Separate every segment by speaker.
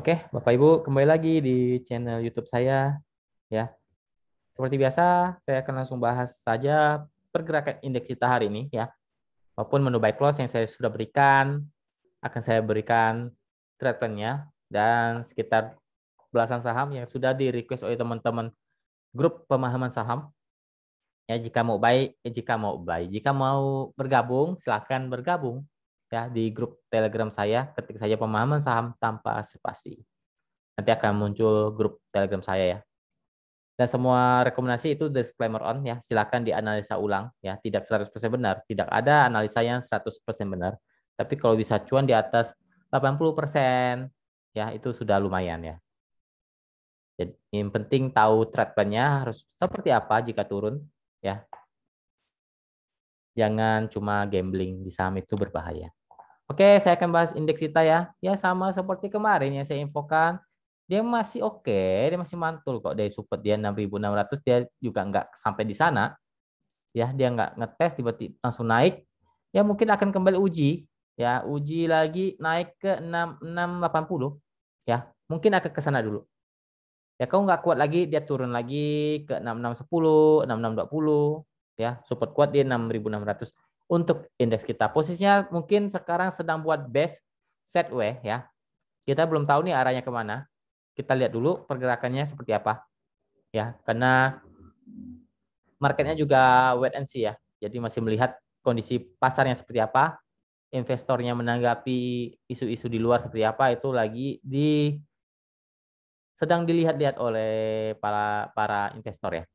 Speaker 1: Oke, Bapak Ibu, kembali lagi di channel YouTube saya ya. Seperti biasa, saya akan langsung bahas saja pergerakan indeks kita hari ini ya. Maupun menu buy close yang saya sudah berikan, akan saya berikan trade plan-nya dan sekitar belasan saham yang sudah di request oleh teman-teman grup pemahaman saham. Ya, jika mau bergabung, silakan bergabung ya di grup Telegram saya, ketik saja pemahaman saham tanpa spasi. Nanti akan muncul grup Telegram saya ya. Dan semua rekomendasi itu disclaimer on ya. Silakan dianalisa ulang ya. Tidak 100% benar. Tidak ada analisa yang 100% benar. Tapi kalau bisa cuan di atas 80% ya itu sudah lumayan ya. Jadi yang penting tahu trade plan-nya harus seperti apa jika turun ya. Jangan cuma gambling di saham itu berbahaya. Oke, saya akan bahas indeks kita ya. Ya sama seperti kemarin yang saya infokan. Dia masih oke, dia masih mantul kok dari support dia 6.600, dia juga nggak sampai di sana. Ya, dia nggak ngetes tiba-tiba langsung naik. Ya mungkin akan kembali uji, ya uji lagi naik ke 6680. Ya, mungkin akan ke sana dulu. Ya kalau nggak kuat lagi dia turun lagi ke 6610, 6620. Ya, support kuat di 6.600 untuk indeks kita. Posisinya mungkin sekarang sedang buat base sideways ya. Kita belum tahu nih arahnya kemana. Kita lihat dulu pergerakannya seperti apa ya, karena marketnya juga wait and see ya. Jadi masih melihat kondisi pasarnya seperti apa, investornya menanggapi isu-isu di luar seperti apa, itu lagi sedang dilihat-lihat oleh para para investor ya.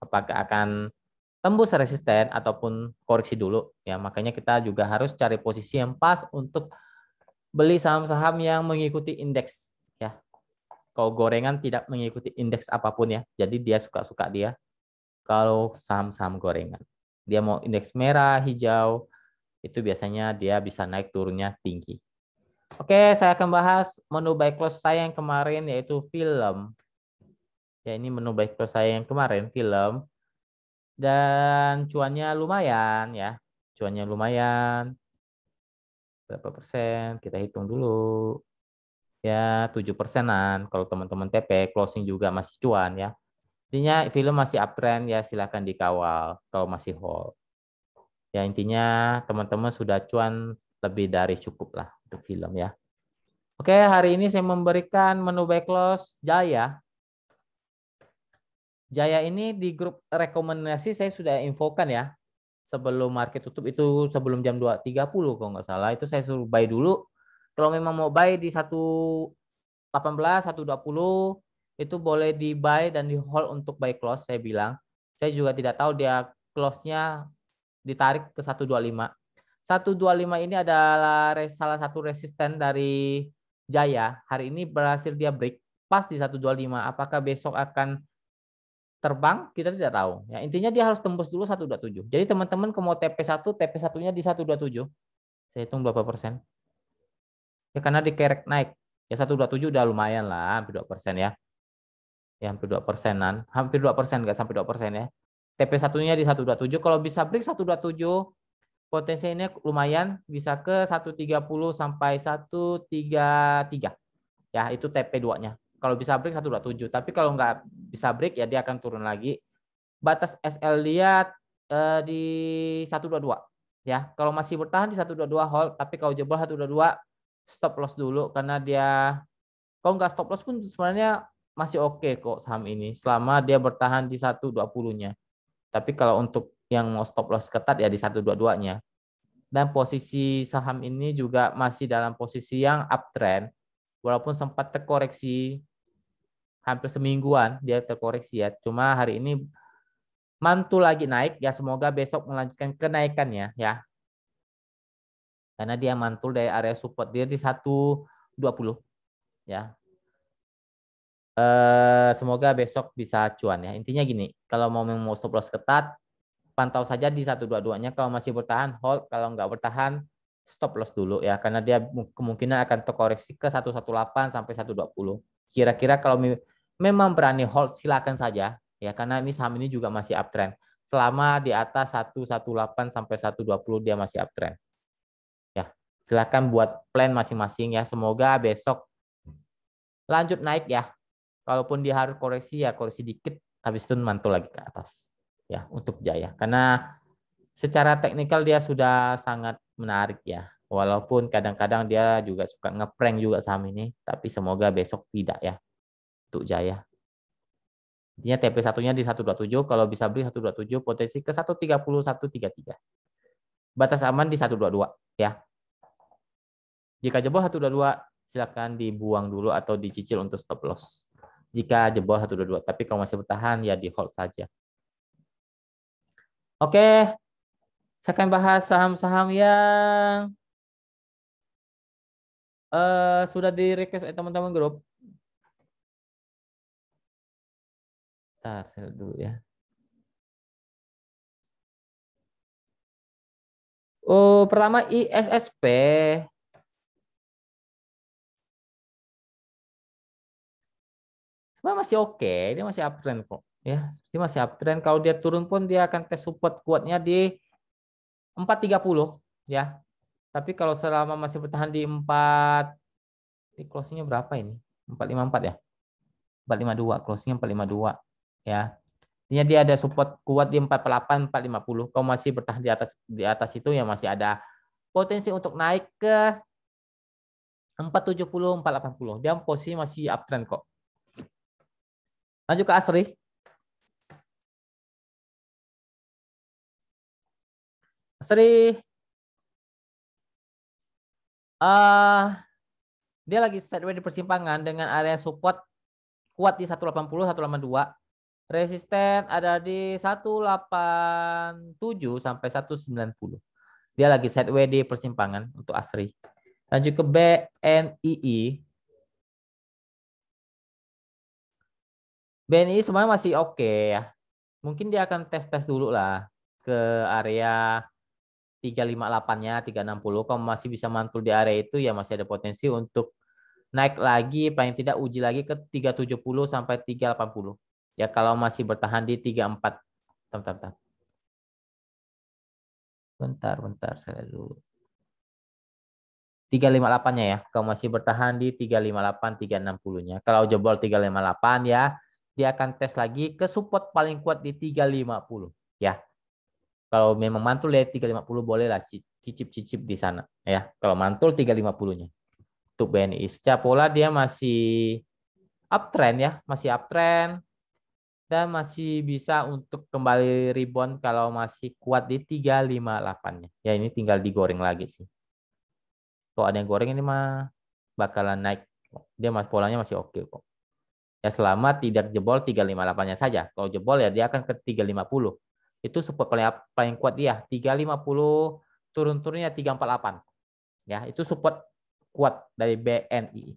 Speaker 1: Apakah akan tembus resisten ataupun koreksi dulu ya. Makanya kita juga harus cari posisi yang pas untuk beli saham-saham yang mengikuti indeks ya. Kalau gorengan tidak mengikuti indeks apapun ya. Jadi dia suka-suka dia kalau saham-saham gorengan. Dia mau indeks merah, hijau, itu biasanya dia bisa naik turunnya tinggi. Oke, saya akan bahas menu buy close saya yang kemarin yaitu film. Ya, ini menu buy close saya yang kemarin film. Dan cuannya lumayan ya. Cuannya lumayan. Berapa persen? Kita hitung dulu. Ya, 7%-an. Kalau teman-teman TP, closing juga masih cuan ya. Intinya film masih uptrend ya, silakan dikawal kalau masih hold. Ya intinya teman-teman sudah cuan lebih dari cukup lah untuk film ya. Oke, hari ini saya memberikan menu buy close Jaya. Jaya ini di grup rekomendasi saya sudah infokan ya. Sebelum market tutup itu sebelum jam 2.30 kalau nggak salah itu saya suruh buy dulu. Kalau memang mau buy di 1.18, 1.20 itu boleh di buy dan di hold untuk buy close saya bilang. Saya juga tidak tahu dia close-nya ditarik ke 125. 125 ini adalah salah satu resisten dari Jaya. Hari ini berhasil dia break pas di 125. Apakah besok akan terbang? Kita tidak tahu. Ya, intinya dia harus tembus dulu 127. Jadi teman-teman kalau mau TP1, TP1-nya di 127. Saya hitung berapa persen. Ya karena dikerek naik. Ya 127 udah lumayan lah, hampir 2% ya. Ya hampir 2%-an. Hampir 2%, nggak sampai 2% ya. TP1-nya di 127. Kalau bisa break 127, potensinya lumayan bisa ke 130 sampai 133. Ya, itu TP2-nya. Kalau bisa break 127, tapi kalau nggak bisa break ya dia akan turun lagi. Batas SL dia di 122. Ya, kalau masih bertahan di 122 hold, tapi kalau jebol 122 stop loss dulu karena dia kalau nggak stop loss pun sebenarnya masih oke kok saham ini selama dia bertahan di 120-nya. Tapi kalau untuk yang mau stop loss ketat ya di 122-nya. Dan posisi saham ini juga masih dalam posisi yang uptrend, walaupun sempat terkoreksi hampir semingguan dia terkoreksi ya. Cuma hari ini mantul lagi naik ya, semoga besok melanjutkan kenaikannya ya. Karena dia mantul dari area support dia di 120 ya. Semoga besok bisa cuan ya. Intinya gini, kalau mau stop loss ketat, pantau saja di 122-nya. Kalau masih bertahan, hold. Kalau nggak bertahan, stop loss dulu ya. Karena dia kemungkinan akan terkoreksi ke 118 sampai 120. Kira-kira kalau memang berani hold, silakan saja. Ya, karena ini saham ini juga masih uptrend. Selama di atas 118 sampai 120 dia masih uptrend. Ya, silakan buat plan masing-masing ya. Semoga besok lanjut naik ya. Kalaupun dia harus koreksi ya koreksi dikit, habis itu mantul lagi ke atas ya untuk Jaya. Karena secara teknikal dia sudah sangat menarik ya. Walaupun kadang-kadang dia juga suka ngeprank juga saham ini, tapi semoga besok tidak ya untuk Jaya. Intinya TP1-nya di 127, kalau bisa beli 127, potensi ke 130, 133. Batas aman di 122 ya. Jika jebol 122, silakan dibuang dulu atau dicicil untuk stop loss. Jika jebol 122, tapi kalau masih bertahan ya di hold saja. Oke, saya akan bahas saham-saham yang sudah di request teman-teman grup. Bentar, saya lihat dulu ya. Oh, pertama ISSP. Sebenarnya masih oke, dia masih uptrend kok. Ya, dia masih uptrend. Kalau dia turun pun dia akan tes support kuatnya di 430 ya. Tapi kalau selama masih bertahan di 4, di closingnya berapa ini? 454 ya? 452, closingnya 452 ya. Intinya dia ada support kuat di 448, 450. Kalau masih bertahan di atas itu ya masih ada potensi untuk naik ke 470, 480. Dia posisi masih uptrend kok. Lanjut ke Asri. Asri dia lagi sideways di persimpangan dengan area support kuat di 180, 182. Resisten ada di 187 sampai 190. Dia lagi sideways di persimpangan untuk Asri. Lanjut ke BNII. BNI sebenarnya masih oke ya. Mungkin dia akan tes-tes dulu lah ke area 358-nya, 360. Kalau masih bisa mantul di area itu ya masih ada potensi untuk naik lagi, paling tidak uji lagi ke 370 sampai 380. Ya kalau masih bertahan di 34. Bentar, bentar saya lihat dulu. 358-nya ya. Kalau masih bertahan di 358, 360-nya. Kalau jebol 358 ya, dia akan tes lagi ke support paling kuat di 350 ya. Kalau memang mantul ya 350 boleh lah cicip-cicip di sana ya. Kalau mantul 350-nya. Untuk BNI secara pola dia masih uptrend ya, masih uptrend dan masih bisa untuk kembali rebound kalau masih kuat di 358-nya. Ya ini tinggal digoreng lagi sih. Kalau ada yang goreng ini mah bakalan naik. Dia polanya masih oke kok. Ya selama tidak jebol 358-nya saja. Kalau jebol ya dia akan ke 350. Itu support paling kuat dia. 350 turun-turunnya 348. Ya, itu support kuat dari BNI.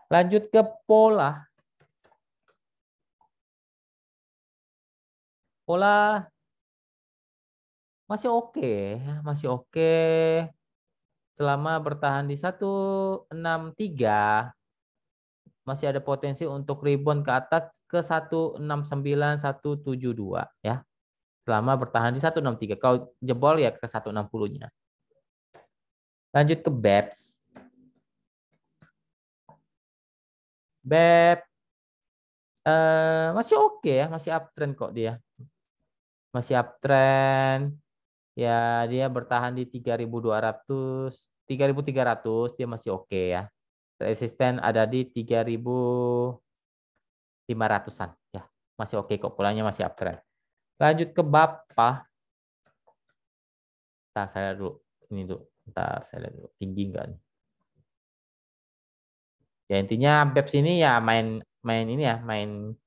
Speaker 1: Lanjut ke pola. Pola masih oke, masih oke. Selama bertahan di 163 masih ada potensi untuk rebound ke atas ke 169, 172 ya. Selama bertahan di 163. Kalau jebol ya ke 160-nya. Lanjut ke BEPS. BEP masih oke ya, masih uptrend kok dia. Masih uptrend. Ya, dia bertahan di 3.200, 3.300 dia masih oke ya. Resisten ada di 3.500-an ya. Masih oke kok, polanya masih uptrend. Lanjut ke Bapak. Ntar saya dulu. Ini dulu. Ntar saya lihat dulu. Tinggi enggak nih. Ya intinya BEPS ini ya main main ini ya, main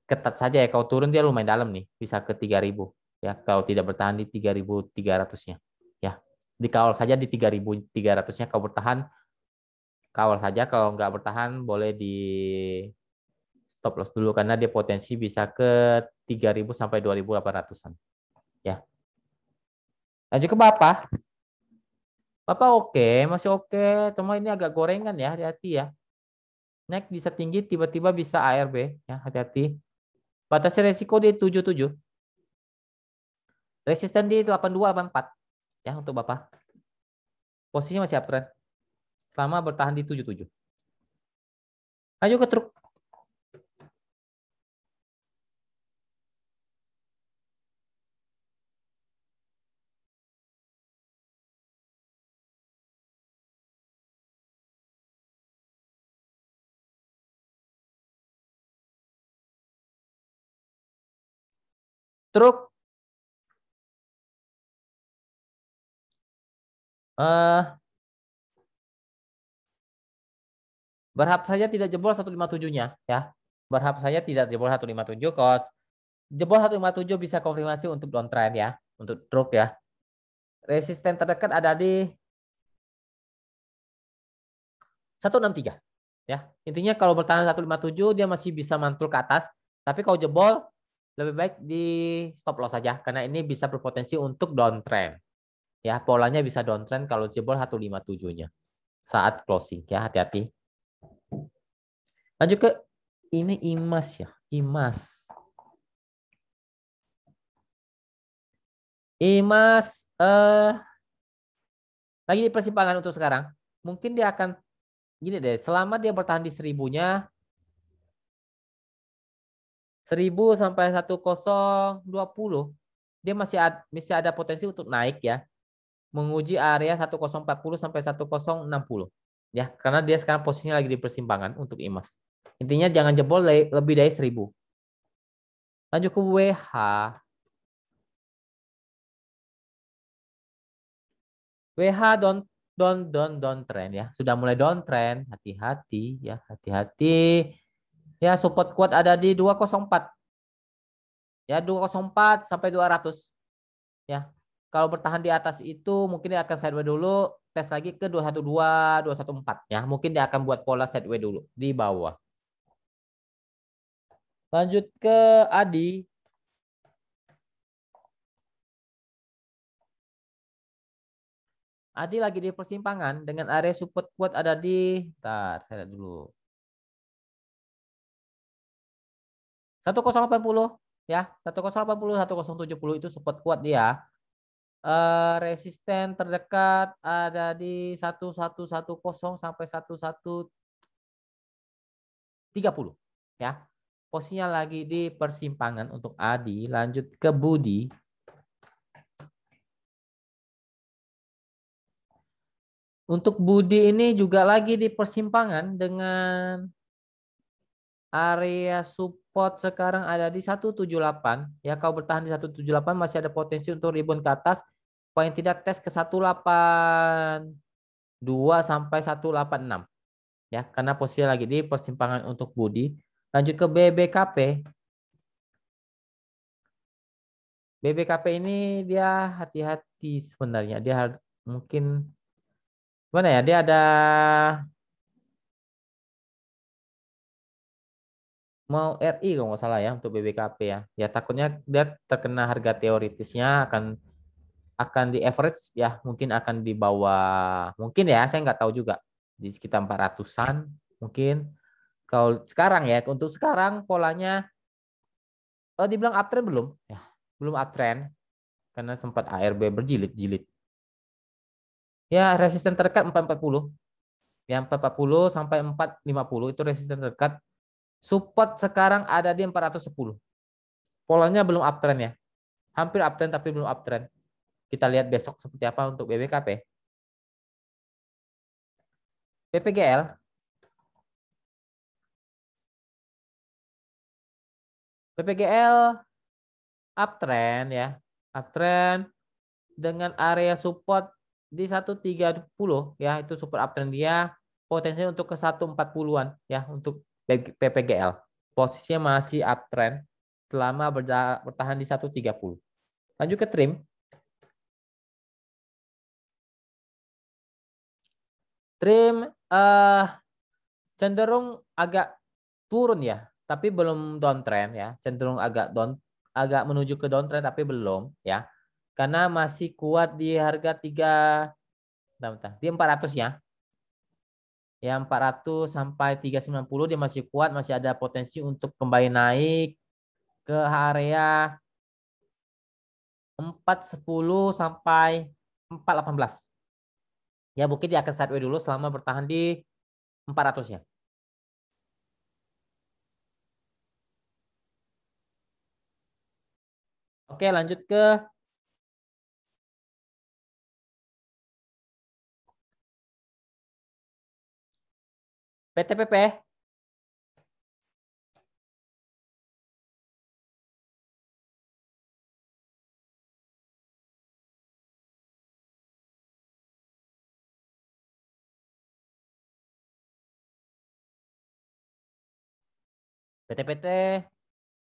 Speaker 1: ketat saja ya. Kalau turun dia lumayan dalam nih, bisa ke 3.000 ya. Kalau tidak bertahan di 3.300-nya ya. Dikawal saja di 3.300-nya. Kalau bertahan kawal saja, kalau nggak bertahan boleh di stop loss dulu karena dia potensi bisa ke 3.000 sampai 2.800-an ya. Lanjut ke Bapak. Bapak oke, masih oke. Cuma ini agak gorengan ya, hati-hati ya. Naik bisa tinggi, tiba-tiba bisa ARB ya, hati-hati. Batasnya resiko di 77. Resisten di 82, 84 ya untuk Bapak. Posisinya masih uptrend. Selama bertahan di 77. Ayo ke truk. Truk. Eh, berharap saja tidak jebol 157-nya ya. Berharap saja tidak jebol 157, kalau jebol 157 bisa konfirmasi untuk downtrend ya, untuk truk ya. Resisten terdekat ada di 163 ya. Intinya kalau bertahan 157 dia masih bisa mantul ke atas, tapi kalau jebol lebih baik di stop loss saja karena ini bisa berpotensi untuk downtrend. Ya, polanya bisa downtrend kalau jebol 157-nya saat closing ya, hati-hati. Lanjut ke ini IMAS ya, IMAS. IMAS lagi di persimpangan untuk sekarang. Mungkin dia akan gini deh, selama dia bertahan di 1000-nya 1000 sampai 1020 dia masih ada potensi untuk naik ya, menguji area 1040 sampai 1060 ya, karena dia sekarang posisinya lagi di persimpangan untuk IMAS. Intinya jangan jebol lebih dari 1000. Lanjut ke WH. WH down trend ya. Sudah mulai down trend, hati-hati ya, hati-hati. Ya, support kuat ada di 204. Ya, 204 sampai 200 ya. Kalau bertahan di atas itu mungkin dia akan sideways dulu, tes lagi ke 212, 214 ya. Mungkin dia akan buat pola sideways dulu di bawah. Lanjut ke Adi. Adi lagi di persimpangan dengan area support kuat ada di, bentar, saya lihat dulu. 1080 ya, 1080, 1070 itu support kuat dia. Resisten terdekat ada di 1110 sampai 1130 ya. Posisinya lagi di persimpangan untuk Adi. Lanjut ke Budi. Untuk Budi ini juga lagi di persimpangan dengan area support sekarang ada di 178 ya. Kalau bertahan di 178 masih ada potensi untuk rebound ke atas, paling tidak tes ke 182 sampai 186 ya, karena posisi lagi di persimpangan untuk Budi. Lanjut ke BBKP. BBKP ini dia hati-hati sebenarnya, dia mungkin mana ya, dia ada mau RI kalau nggak salah ya untuk BBKP ya. Ya takutnya dia terkena harga teoritisnya akan di average ya, mungkin akan di bawah, mungkin ya, saya nggak tahu juga, di sekitar 400-an mungkin. Kalau sekarang ya, untuk sekarang polanya dibilang uptrend belum ya, belum uptrend karena sempat ARB berjilid-jilid ya. Resisten terdekat 440 ya, 440 sampai 450 itu resisten terdekat. Support sekarang ada di 410. Polanya belum uptrend ya, hampir uptrend tapi belum uptrend. Kita lihat besok seperti apa untuk BBKP. PPGL. PPGL uptrend ya. Uptrend dengan area support di 130 ya, itu super uptrend dia. Potensi untuk ke 140-an ya untuk PPGL. Posisinya masih uptrend selama bertahan di 130. Lanjut ke trim. Trim cenderung agak turun ya, tapi belum downtrend ya. Cenderung agak menuju ke downtrend tapi belum ya. Karena masih kuat di harga 3, di 400 ya. Ya 400 sampai 390 dia masih kuat, masih ada potensi untuk kembali naik ke area 410 sampai 418. Ya mungkin dia akan sideways dulu selama bertahan di 400 ya. Oke, lanjut ke PTPP. PTPT,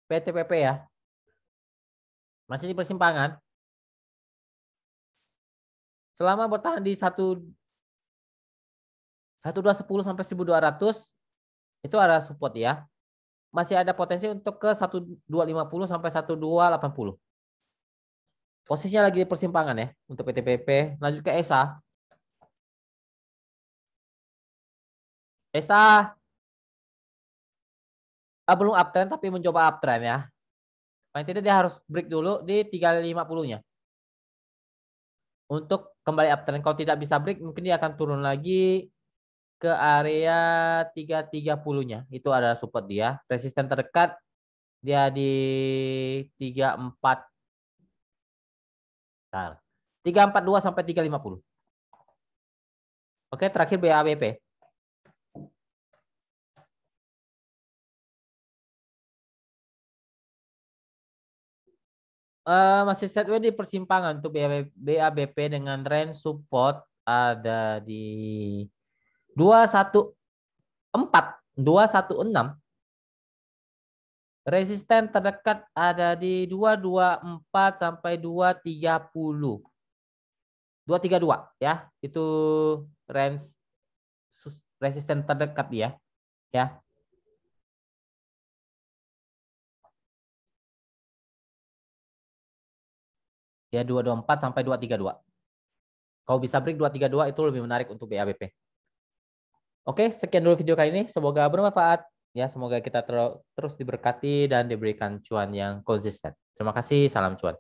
Speaker 1: PTPP ya. Masih di persimpangan. Selama bertahan di 1210 sampai 1200 itu ada support ya. Masih ada potensi untuk ke 1250 sampai 1280. Posisinya lagi di persimpangan ya untuk PTPP. Lanjut ke ESA. ESA belum uptrend tapi mencoba uptrend ya. Paling tidak dia harus break dulu di 350-nya. Untuk kembali uptrend. Kalau tidak bisa break mungkin dia akan turun lagi ke area 330-nya. Itu adalah support dia. Resisten terdekat dia di 34. Bentar. 342 sampai 350. Oke, terakhir BABP. Masih sideways di persimpangan untuk BABP dengan range support ada di 214, 216. Resisten terdekat ada di 224 sampai 230. 232 ya. Itu range resisten terdekat dia ya. Ya 224 sampai 232. Kalau bisa break 232 itu lebih menarik untuk BABP. Oke, sekian dulu video kali ini. Semoga bermanfaat. Ya, semoga kita terus diberkati dan diberikan cuan yang konsisten. Terima kasih, salam cuan.